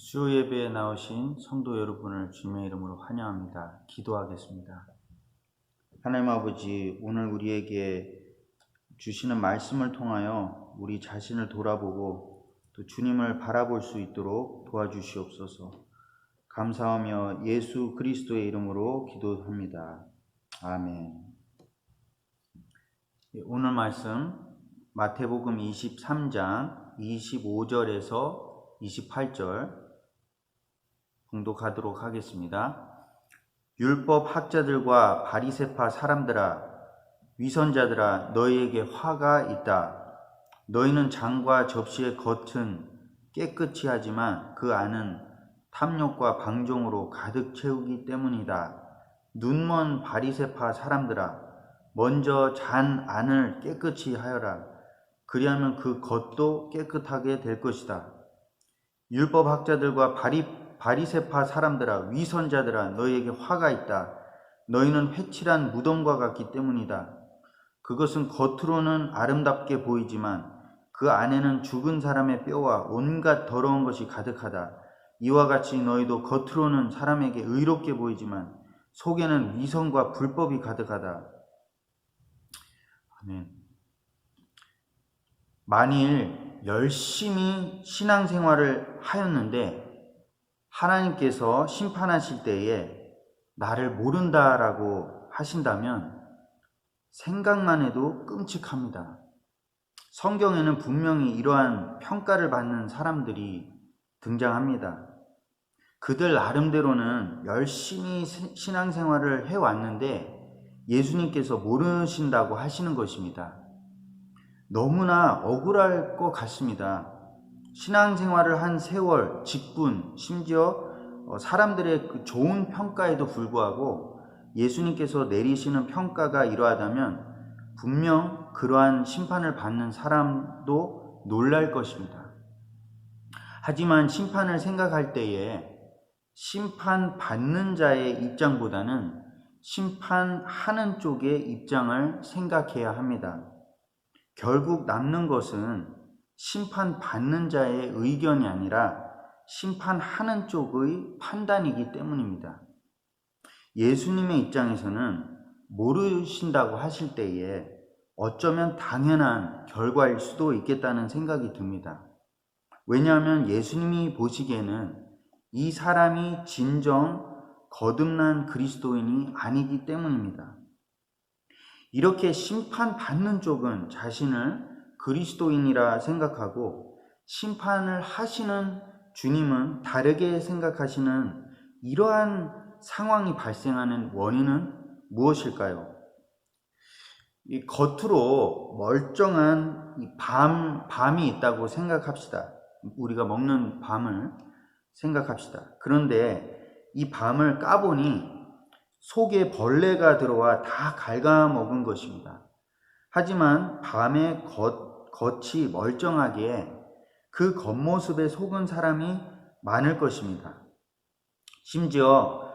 수요 예배에 나오신 성도 여러분을 주님의 이름으로 환영합니다. 기도하겠습니다. 하나님 아버지, 오늘 우리에게 주시는 말씀을 통하여 우리 자신을 돌아보고 또 주님을 바라볼 수 있도록 도와주시옵소서. 감사하며 예수 그리스도의 이름으로 기도합니다. 아멘. 오늘 말씀 마태복음 23장 25절에서 28절 봉독하도록 하겠습니다. 율법 학자들과 바리새파 사람들아, 위선자들아, 너희에게 화가 있다. 너희는 장과 접시의 겉은 깨끗이 하지만 그 안은 탐욕과 방종으로 가득 채우기 때문이다. 눈먼 바리새파 사람들아, 먼저 잔 안을 깨끗이 하여라. 그리하면 그 겉도 깨끗하게 될 것이다. 율법 학자들과 바리새파 사람들아, 위선자들아, 너희에게 화가 있다. 너희는 회칠한 무덤과 같기 때문이다. 그것은 겉으로는 아름답게 보이지만 그 안에는 죽은 사람의 뼈와 온갖 더러운 것이 가득하다. 이와 같이 너희도 겉으로는 사람에게 의롭게 보이지만 속에는 위선과 불법이 가득하다. 아멘. 만일 열심히 신앙생활을 하였는데 하나님께서 심판하실 때에 나를 모른다라고 하신다면 생각만 해도 끔찍합니다. 성경에는 분명히 이러한 평가를 받는 사람들이 등장합니다. 그들 나름대로는 열심히 신앙생활을 해왔는데 예수님께서 모르신다고 하시는 것입니다. 너무나 억울할 것 같습니다. 신앙생활을 한 세월, 직분, 심지어 사람들의 그 좋은 평가에도 불구하고 예수님께서 내리시는 평가가 이러하다면 분명 그러한 심판을 받는 사람도 놀랄 것입니다. 하지만 심판을 생각할 때에 심판받는 자의 입장보다는 심판하는 쪽의 입장을 생각해야 합니다. 결국 남는 것은 심판받는 자의 의견이 아니라 심판하는 쪽의 판단이기 때문입니다. 예수님의 입장에서는 모르신다고 하실 때에 어쩌면 당연한 결과일 수도 있겠다는 생각이 듭니다. 왜냐하면 예수님이 보시기에는 이 사람이 진정 거듭난 그리스도인이 아니기 때문입니다. 이렇게 심판받는 쪽은 자신을 그리스도인이라 생각하고 심판을 하시는 주님은 다르게 생각하시는 이러한 상황이 발생하는 원인은 무엇일까요? 이 겉으로 멀쩡한 이 밤이 있다고 생각합시다. 우리가 먹는 밤을 생각합시다. 그런데 이 밤을 까보니 속에 벌레가 들어와 다 갉아먹은 것입니다. 하지만 밤의 겉이 멀쩡하기에 그 겉모습에 속은 사람이 많을 것입니다. 심지어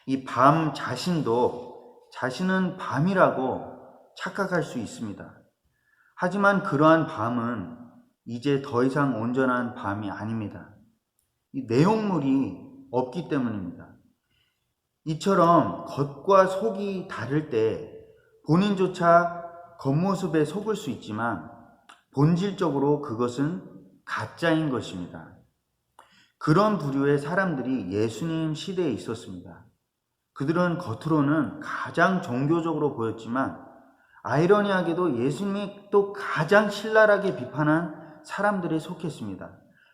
이 밤 자신도 자신은 밤이라고 착각할 수 있습니다. 하지만 그러한 밤은 이제 더 이상 온전한 밤이 아닙니다. 이 내용물이 없기 때문입니다. 이처럼 겉과 속이 다를 때 본인조차 겉모습에 속을 수 있지만 본질적으로 그것은 가짜인 것입니다. 그런 부류의 사람들이 예수님 시대에 있었습니다. 그들은 겉으로는 가장 종교적으로 보였지만 아이러니하게도 예수님이 또 가장 신랄하게 비판한 사람들에 속했습니다.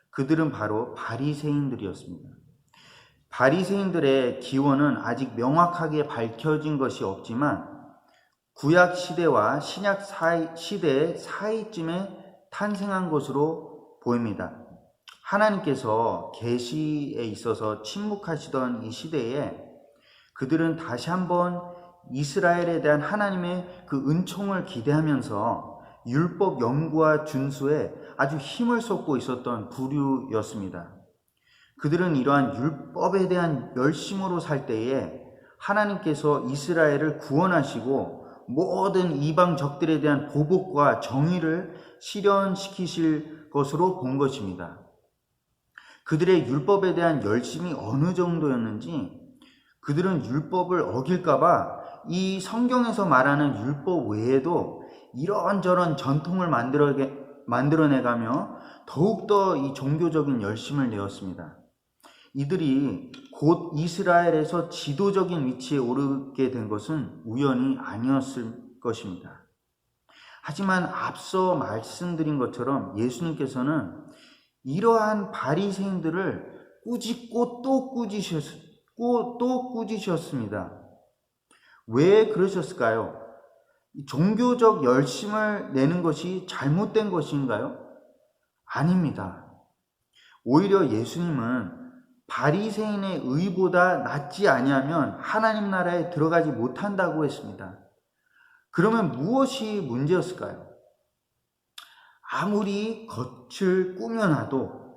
그들은 바로 바리새인들이었습니다. 바리새인들의 기원은 아직 명확하게 밝혀진 것이 없지만 구약 시대와 신약 시대의 사이쯤에 탄생한 것으로 보입니다. 하나님께서 계시에 있어서 침묵하시던 이 시대에 그들은 다시 한번 이스라엘에 대한 하나님의 그 은총을 기대하면서 율법 연구와 준수에 아주 힘을 쏟고 있었던 부류였습니다. 그들은 이러한 율법에 대한 열심으로 살 때에 하나님께서 이스라엘을 구원하시고 모든 이방 적들에 대한 보복과 정의를 실현시키실 것으로 본 것입니다. 그들의 율법에 대한 열심이 어느 정도였는지 그들은 율법을 어길까봐 이 성경에서 말하는 율법 외에도 이런저런 전통을 만들어내가며 더욱더 이 종교적인 열심을 내었습니다. 이들이 곧 이스라엘에서 지도적인 위치에 오르게 된 것은 우연이 아니었을 것입니다. 하지만 앞서 말씀드린 것처럼 예수님께서는 이러한 바리새인들을 꾸짖고 또 꾸짖으셨습니다. 왜 그러셨을까요? 종교적 열심을 내는 것이 잘못된 것인가요? 아닙니다. 오히려 예수님은 바리새인의 의보다 낫지 아니하면 하나님 나라에 들어가지 못한다고 했습니다. 그러면 무엇이 문제였을까요? 아무리 겉을 꾸며놔도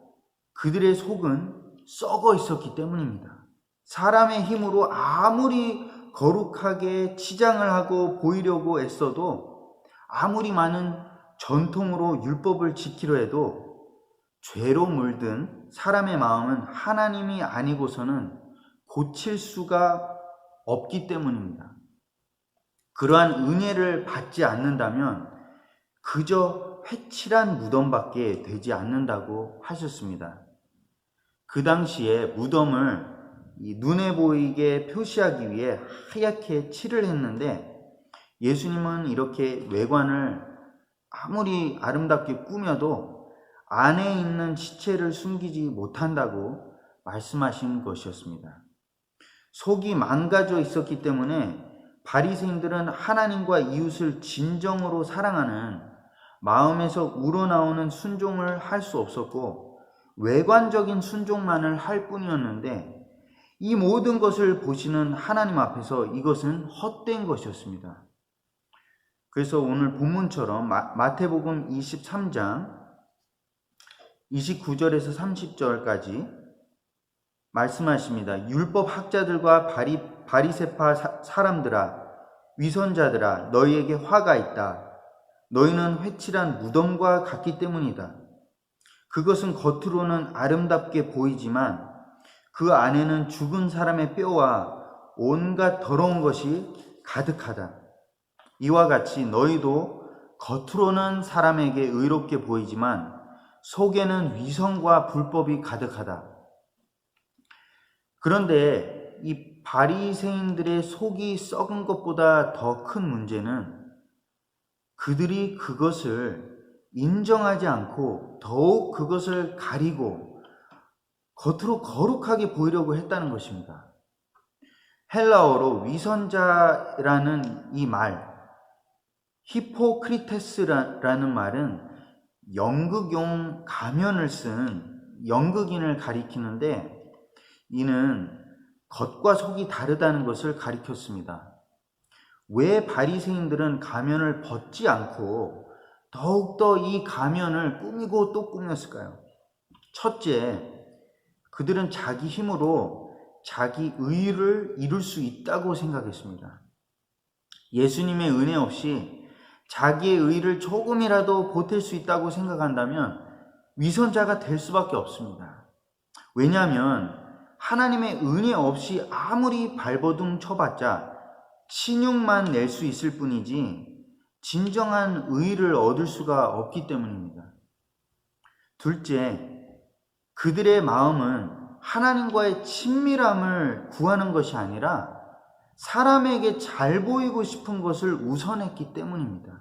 그들의 속은 썩어 있었기 때문입니다. 사람의 힘으로 아무리 거룩하게 치장을 하고 보이려고 애써도 아무리 많은 전통으로 율법을 지키려 해도 죄로 물든 사람의 마음은 하나님이 아니고서는 고칠 수가 없기 때문입니다. 그러한 은혜를 받지 않는다면 그저 회칠한 무덤밖에 되지 않는다고 하셨습니다. 그 당시에 무덤을 눈에 보이게 표시하기 위해 하얗게 칠을 했는데 예수님은 이렇게 외관을 아무리 아름답게 꾸며도 안에 있는 시체를 숨기지 못한다고 말씀하신 것이었습니다. 속이 망가져 있었기 때문에 바리새인들은 하나님과 이웃을 진정으로 사랑하는 마음에서 우러나오는 순종을 할 수 없었고 외관적인 순종만을 할 뿐이었는데 이 모든 것을 보시는 하나님 앞에서 이것은 헛된 것이었습니다. 그래서 오늘 본문처럼 마태복음 23장 29절에서 30절까지 말씀하십니다. 율법 학자들과 바리새파 사람들아, 위선자들아, 너희에게 화가 있다. 너희는 회칠한 무덤과 같기 때문이다. 그것은 겉으로는 아름답게 보이지만 그 안에는 죽은 사람의 뼈와 온갖 더러운 것이 가득하다. 이와 같이 너희도 겉으로는 사람에게 의롭게 보이지만 속에는 위선과 불법이 가득하다. 그런데 이 바리새인들의 속이 썩은 것보다 더 큰 문제는 그들이 그것을 인정하지 않고 더욱 그것을 가리고 겉으로 거룩하게 보이려고 했다는 것입니다. 헬라어로 위선자라는 이 말, 히포크리테스라는 말은 연극용 가면을 쓴 연극인을 가리키는데 이는 겉과 속이 다르다는 것을 가리켰습니다. 왜 바리새인들은 가면을 벗지 않고 더욱더 이 가면을 꾸미고 또 꾸몄을까요? 첫째, 그들은 자기 힘으로 자기 의를 이룰 수 있다고 생각했습니다. 예수님의 은혜 없이 자기의 의를 조금이라도 보탤 수 있다고 생각한다면 위선자가 될 수밖에 없습니다. 왜냐하면 하나님의 은혜 없이 아무리 발버둥 쳐봤자 신용만 낼 수 있을 뿐이지 진정한 의를 얻을 수가 없기 때문입니다. 둘째, 그들의 마음은 하나님과의 친밀함을 구하는 것이 아니라 사람에게 잘 보이고 싶은 것을 우선했기 때문입니다.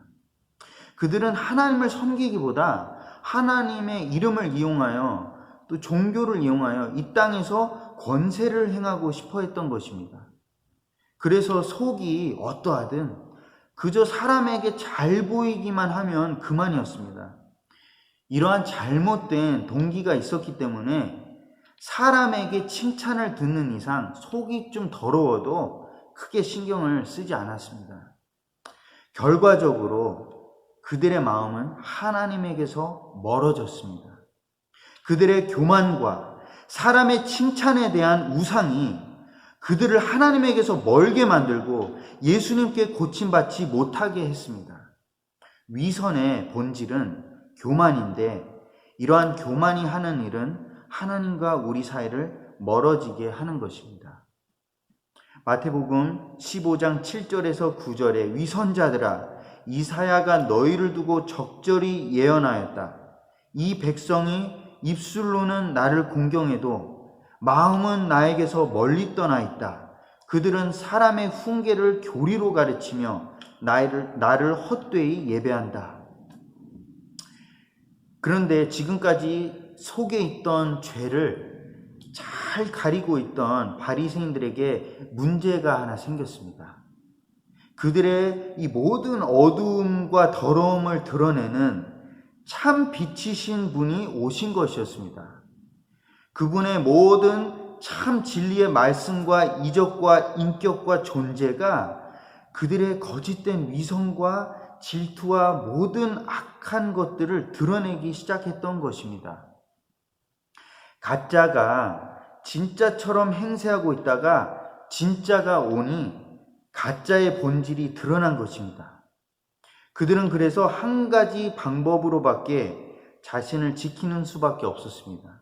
그들은 하나님을 섬기기보다 하나님의 이름을 이용하여 또 종교를 이용하여 이 땅에서 권세를 행하고 싶어 했던 것입니다. 그래서 속이 어떠하든 그저 사람에게 잘 보이기만 하면 그만이었습니다. 이러한 잘못된 동기가 있었기 때문에 사람에게 칭찬을 듣는 이상 속이 좀 더러워도 크게 신경을 쓰지 않았습니다. 결과적으로 그들의 마음은 하나님에게서 멀어졌습니다. 그들의 교만과 사람의 칭찬에 대한 우상이 그들을 하나님에게서 멀게 만들고 예수님께 고침받지 못하게 했습니다. 위선의 본질은 교만인데 이러한 교만이 하는 일은 하나님과 우리 사이를 멀어지게 하는 것입니다. 마태복음 15장 7절에서 9절에 위선자들아 이사야가 너희를 두고 적절히 예언하였다. 이 백성이 입술로는 나를 공경해도 마음은 나에게서 멀리 떠나 있다. 그들은 사람의 훈계를 교리로 가르치며 나를 헛되이 예배한다. 그런데 지금까지 속에 있던 죄를 잘 가리고 있던 바리새인들에게 문제가 하나 생겼습니다. 그들의 이 모든 어두움과 더러움을 드러내는 참 빛이신 분이 오신 것이었습니다. 그분의 모든 참 진리의 말씀과 이적과 인격과 존재가 그들의 거짓된 위선과 질투와 모든 악한 것들을 드러내기 시작했던 것입니다. 가짜가 진짜처럼 행세하고 있다가 진짜가 오니 가짜의 본질이 드러난 것입니다. 그들은 그래서 한 가지 방법으로밖에 자신을 지키는 수밖에 없었습니다.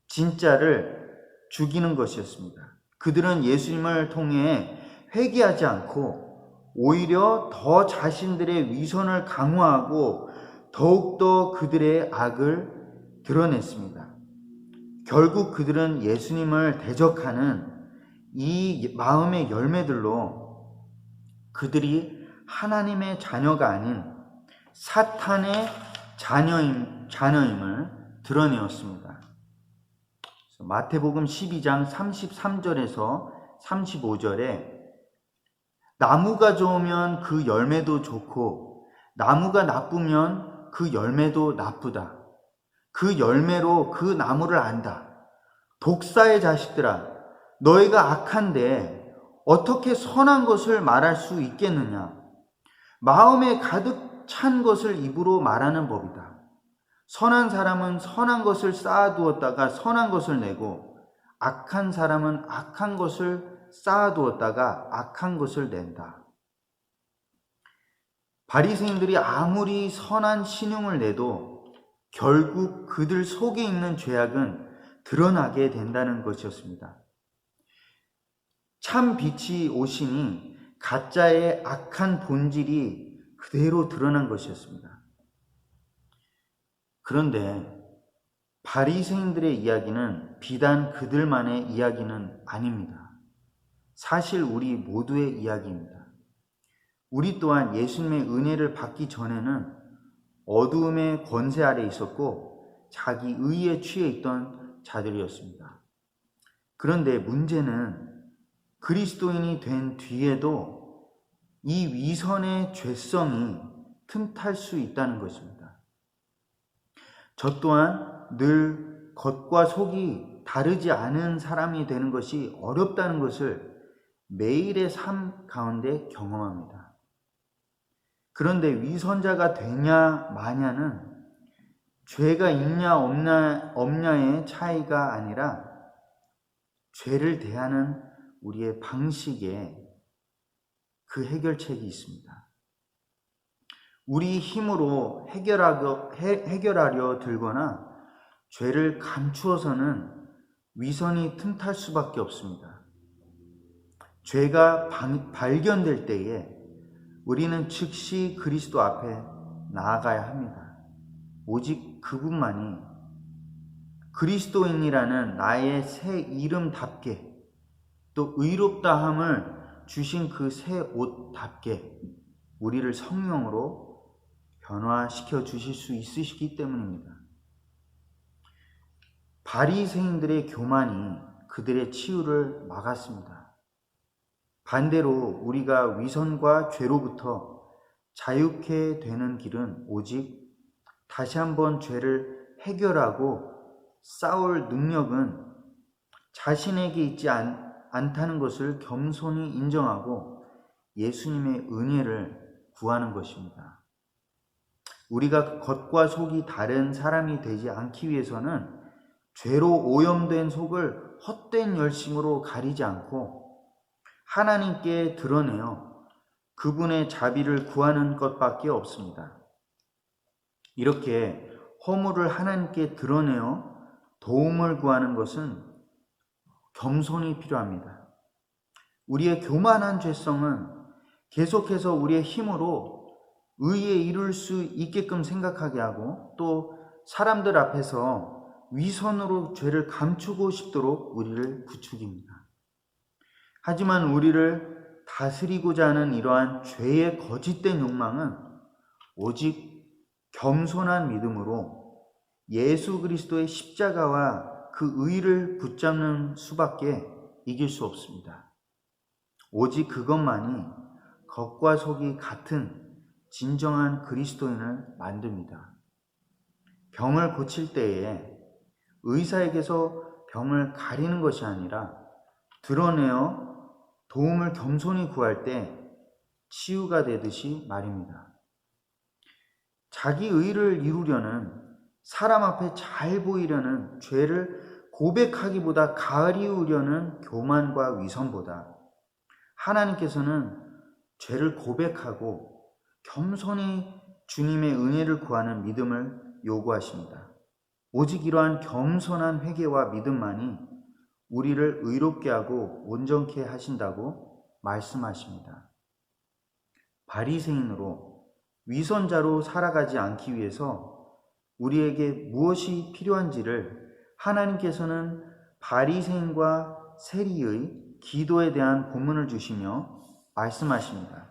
진짜를 죽이는 것이었습니다. 그들은 예수님을 통해 회개하지 않고 오히려 더 자신들의 위선을 강화하고 더욱더 그들의 악을 드러냈습니다. 결국 그들은 예수님을 대적하는 이 마음의 열매들로 그들이 하나님의 자녀가 아닌 사탄의 자녀임을 드러내었습니다. 마태복음 12장 33절에서 35절에 나무가 좋으면 그 열매도 좋고 나무가 나쁘면 그 열매도 나쁘다. 그 열매로 그 나무를 안다. 독사의 자식들아, 너희가 악한데 어떻게 선한 것을 말할 수 있겠느냐? 마음에 가득 찬 것을 입으로 말하는 법이다. 선한 사람은 선한 것을 쌓아두었다가 선한 것을 내고 악한 사람은 악한 것을 쌓아두었다가 악한 것을 낸다. 바리새인들이 아무리 선한 신용을 내도 결국 그들 속에 있는 죄악은 드러나게 된다는 것이었습니다. 참 빛이 오시니 가짜의 악한 본질이 그대로 드러난 것이었습니다. 그런데 바리새인들의 이야기는 비단 그들만의 이야기는 아닙니다. 사실 우리 모두의 이야기입니다. 우리 또한 예수님의 은혜를 받기 전에는 어두움의 권세 아래 있었고 자기 의에 취해 있던 자들이었습니다. 그런데 문제는 그리스도인이 된 뒤에도 이 위선의 죄성이 틈탈 수 있다는 것입니다. 저 또한 늘 겉과 속이 다르지 않은 사람이 되는 것이 어렵다는 것을 매일의 삶 가운데 경험합니다. 그런데 위선자가 되냐 마냐는 죄가 있냐 없냐의 차이가 아니라 죄를 대하는 우리의 방식에 그 해결책이 있습니다. 우리 힘으로 해결하려 들거나 죄를 감추어서는 위선이 틈탈 수밖에 없습니다. 죄가 발견될 때에 우리는 즉시 그리스도 앞에 나아가야 합니다. 오직 그분만이 그리스도인이라는 나의 새 이름답게 또 의롭다함을 주신 그 새 옷답게 우리를 성령으로 변화시켜 주실 수 있으시기 때문입니다. 바리새인들의 교만이 그들의 치유를 막았습니다. 반대로 우리가 위선과 죄로부터 자유케 되는 길은 오직 다시 한번 죄를 해결하고 싸울 능력은 자신에게 있지 않다는 것을 겸손히 인정하고 예수님의 은혜를 구하는 것입니다. 우리가 겉과 속이 다른 사람이 되지 않기 위해서는 죄로 오염된 속을 헛된 열심으로 가리지 않고 하나님께 드러내어 그분의 자비를 구하는 것밖에 없습니다. 이렇게 허물을 하나님께 드러내어 도움을 구하는 것은 겸손이 필요합니다. 우리의 교만한 죄성은 계속해서 우리의 힘으로 의에 이룰 수 있게끔 생각하게 하고 또 사람들 앞에서 위선으로 죄를 감추고 싶도록 우리를 부추깁니다. 하지만 우리를 다스리고자 하는 이러한 죄의 거짓된 욕망은 오직 겸손한 믿음으로 예수 그리스도의 십자가와 그 의를 붙잡는 수밖에 이길 수 없습니다. 오직 그것만이 겉과 속이 같은 진정한 그리스도인을 만듭니다. 병을 고칠 때에 의사에게서 병을 가리는 것이 아니라 드러내어 도움을 겸손히 구할 때 치유가 되듯이 말입니다. 자기 의를 이루려는, 사람 앞에 잘 보이려는, 죄를 고백하기보다 가리우려는 교만과 위선보다 하나님께서는 죄를 고백하고 겸손히 주님의 은혜를 구하는 믿음을 요구하십니다. 오직 이러한 겸손한 회개와 믿음만이 우리를 의롭게 하고 온전케 하신다고 말씀하십니다. 바리새인으로 위선자로 살아가지 않기 위해서 우리에게 무엇이 필요한지를 하나님께서는 바리새인과 세리의 기도에 대한 본문을 주시며 말씀하십니다.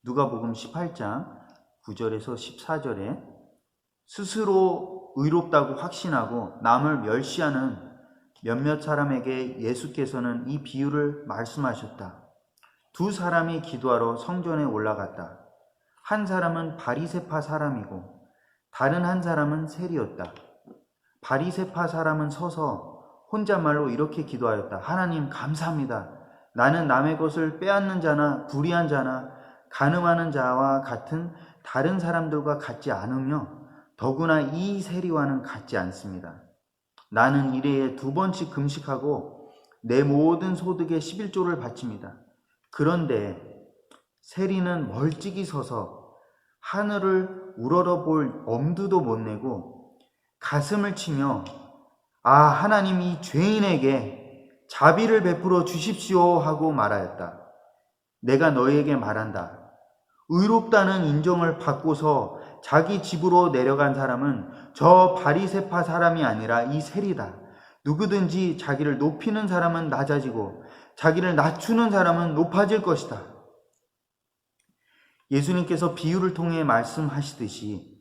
누가복음 18장 9절에서 14절에 스스로 의롭다고 확신하고 남을 멸시하는 몇몇 사람에게 예수께서는 이 비유를 말씀하셨다. 두 사람이 기도하러 성전에 올라갔다. 한 사람은 바리새파 사람이고 다른 한 사람은 세리였다. 바리새파 사람은 서서 혼잣말로 이렇게 기도하였다. 하나님 감사합니다. 나는 남의 것을 빼앗는 자나 불의한 자나 간음하는 자와 같은 다른 사람들과 같지 않으며 더구나 이 세리와는 같지 않습니다. 나는 일해에 2번씩 금식하고 내 모든 소득의 11조를 바칩니다. 그런데 세리는 멀찍이 서서 하늘을 우러러볼 엄두도 못 내고 가슴을 치며 하나님 이 죄인에게 자비를 베풀어 주십시오 하고 말하였다. 내가 너희에게 말한다. 의롭다는 인정을 받고서 자기 집으로 내려간 사람은 저 바리새파 사람이 아니라 이 세리다. 누구든지 자기를 높이는 사람은 낮아지고 자기를 낮추는 사람은 높아질 것이다. 예수님께서 비유를 통해 말씀하시듯이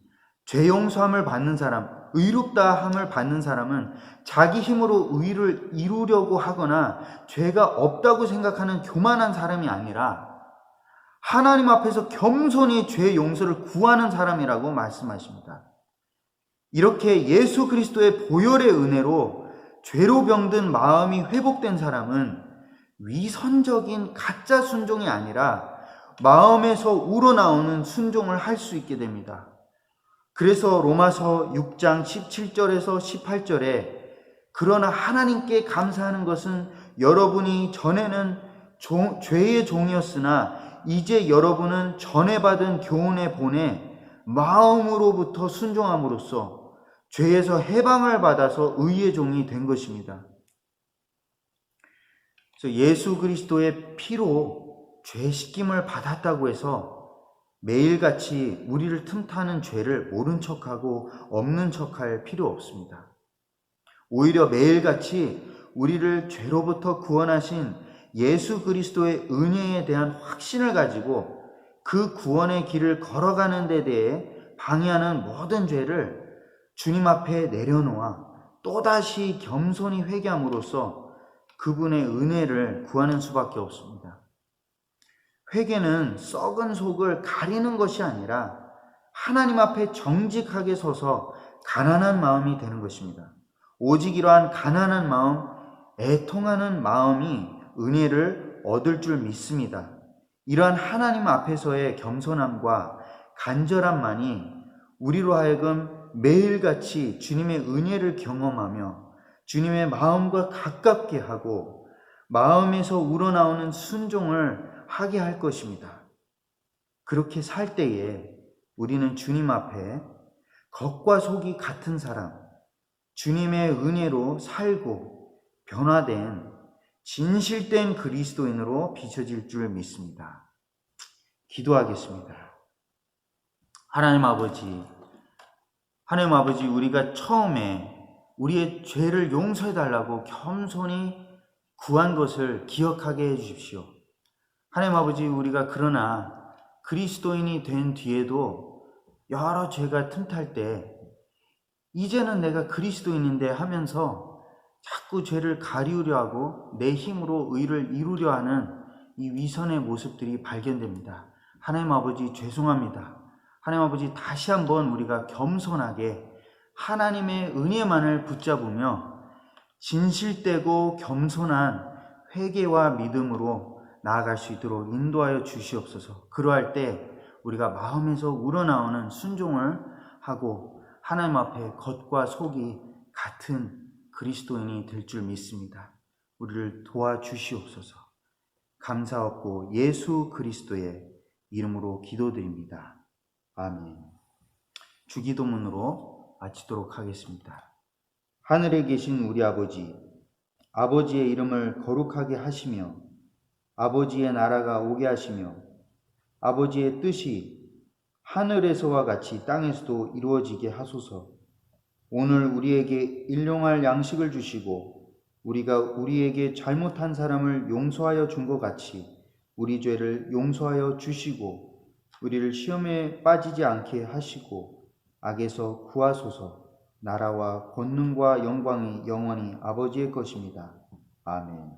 죄 용서함을 받는 사람, 의롭다함을 받는 사람은 자기 힘으로 의를 이루려고 하거나 죄가 없다고 생각하는 교만한 사람이 아니라 하나님 앞에서 겸손히 죄 용서를 구하는 사람이라고 말씀하십니다. 이렇게 예수 그리스도의 보혈의 은혜로 죄로 병든 마음이 회복된 사람은 위선적인 가짜 순종이 아니라 마음에서 우러나오는 순종을 할 수 있게 됩니다. 그래서 로마서 6장 17절에서 18절에 그러나 하나님께 감사하는 것은 여러분이 전에는 죄의 종이었으나 이제 여러분은 전에 받은 교훈의 본에 마음으로부터 순종함으로써 죄에서 해방을 받아서 의의 종이 된 것입니다. 그래서 예수 그리스도의 피로 죄 씻김을 받았다고 해서 매일같이 우리를 틈타는 죄를 모른 척하고 없는 척할 필요 없습니다. 오히려 매일같이 우리를 죄로부터 구원하신 예수 그리스도의 은혜에 대한 확신을 가지고 그 구원의 길을 걸어가는 데 대해 방해하는 모든 죄를 주님 앞에 내려놓아 또다시 겸손히 회개함으로써 그분의 은혜를 구하는 수밖에 없습니다. 회개는 썩은 속을 가리는 것이 아니라 하나님 앞에 정직하게 서서 가난한 마음이 되는 것입니다. 오직 이러한 가난한 마음, 애통하는 마음이 은혜를 얻을 줄 믿습니다. 이러한 하나님 앞에서의 겸손함과 간절함만이 우리로 하여금 매일같이 주님의 은혜를 경험하며 주님의 마음과 가깝게 하고 마음에서 우러나오는 순종을 하게 할 것입니다. 그렇게 살 때에 우리는 주님 앞에 겉과 속이 같은 사람, 주님의 은혜로 살고 변화된 진실된 그리스도인으로 비춰질 줄 믿습니다. 기도하겠습니다. 하나님 아버지, 우리가 처음에 우리의 죄를 용서해달라고 겸손히 구한 것을 기억하게 해주십시오. 하나님 아버지, 우리가 그러나 그리스도인이 된 뒤에도 여러 죄가 틈탈 때 이제는 내가 그리스도인인데 하면서 자꾸 죄를 가리우려 하고 내 힘으로 의를 이루려 하는 이 위선의 모습들이 발견됩니다. 하나님 아버지, 죄송합니다. 하나님 아버지, 다시 한번 우리가 겸손하게 하나님의 은혜만을 붙잡으며 진실되고 겸손한 회개와 믿음으로 나아갈 수 있도록 인도하여 주시옵소서. 그러할 때 우리가 마음에서 우러나오는 순종을 하고 하나님 앞에 겉과 속이 같은 그리스도인이 될 줄 믿습니다. 우리를 도와주시옵소서. 감사하고 예수 그리스도의 이름으로 기도드립니다. 아멘. 주기도문으로 마치도록 하겠습니다. 하늘에 계신 우리 아버지, 아버지의 이름을 거룩하게 하시며 아버지의 나라가 오게 하시며 아버지의 뜻이 하늘에서와 같이 땅에서도 이루어지게 하소서. 오늘 우리에게 일용할 양식을 주시고 우리가 우리에게 잘못한 사람을 용서하여 준 것 같이 우리 죄를 용서하여 주시고 우리를 시험에 빠지지 않게 하시고 악에서 구하소서. 나라와 권능과 영광이 영원히 아버지의 것입니다. 아멘.